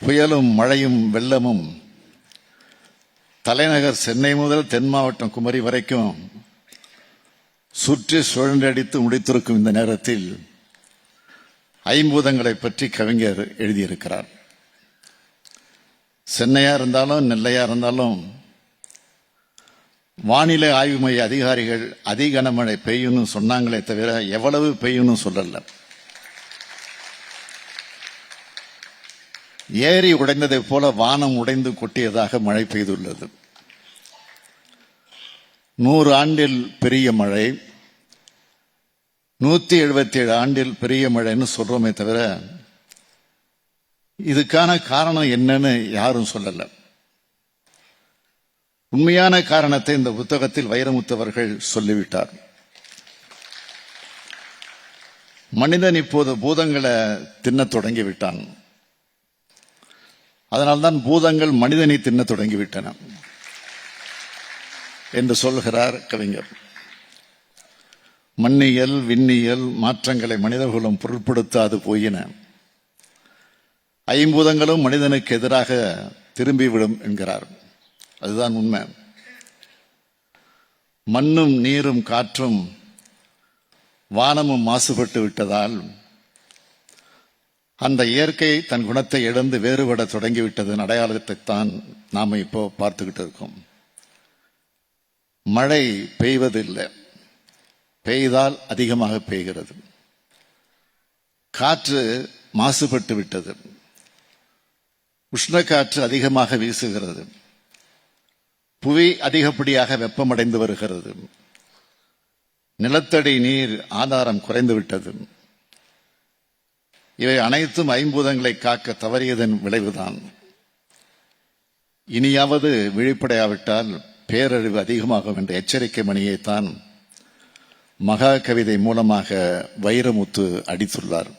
புயலும் மழையும் வெள்ளமும் தலைநகர் சென்னை முதல் தென் மாவட்டம் குமரி வரைக்கும் சுற்றி சுழன்றடித்து முடித்திருக்கும் இந்த நேரத்தில் ஐம்பூதங்களை பற்றி கவிஞர் எழுதியிருக்கிறார். சென்னையா இருந்தாலும் நெல்லையா இருந்தாலும் வானிலை ஆய்வு மைய அதிகாரிகள் அதி கனமழை பெய்யும்னு சொன்னாங்களே தவிர எவ்வளவு பெய்யும்னு சொல்லல. ஏரி உடைந்ததை போல வானம் உடைந்து கொட்டியதாக மழை பெய்துள்ளது. 100 ஆண்டில் பெரிய மழை, 177 ஆண்டில் பெரிய மழைன்னு சொல்றோமே தவிர இதுக்கான காரணம் என்னன்னு யாரும் சொல்லல. உண்மையான காரணத்தை இந்த புத்தகத்தில் வைரமுத்து அவர்கள் சொல்லிவிட்டார். மனிதன் இப்போது பூதங்களை தின்ன தொடங்கிவிட்டான். அதனால்தான் பூதங்கள் மனிதனை தின்ன தொடங்கிவிட்டன என்று சொல்கிறார் கவிஞர். மண்ணியல் விண்ணியல் மாற்றங்களை மனிதர்களும் பொருட்படுத்தாது போயின. ஐம்பூதங்களும் மனிதனுக்கு எதிராக திரும்பிவிடும் என்கிறார். அதுதான் உண்மை. மண்ணும் நீரும் காற்றும் வானமும் மாசுபட்டு விட்டதால் அந்த இயற்கை தன் குணத்தை இழந்து வேறுபட தொடங்கிவிட்டதன் அடையாளத்தை தான் நாம இப்போ பார்த்துக்கிட்டு இருக்கோம். மழை பெய்வதில்லை, பெய்தால் அதிகமாக பெய்கிறது. காற்று மாசுபட்டு விட்டது, உஷ்ண காற்று அதிகமாக வீசுகிறது. புவி அதிகப்படியாக வெப்பமடைந்து வருகிறது. நிலத்தடி நீர் ஆதாரம் குறைந்து விட்டது. இவை அனைத்தும் ஐம்பூதங்களை காக்க தவறியதன் விளைவுதான். இனியாவது விழிப்படையாவிட்டால் பேரழிவு அதிகமாகும் என்ற எச்சரிக்கை மணியைத்தான் மகா கவிதை மூலமாக வைரமுத்து அடித்துள்ளார்.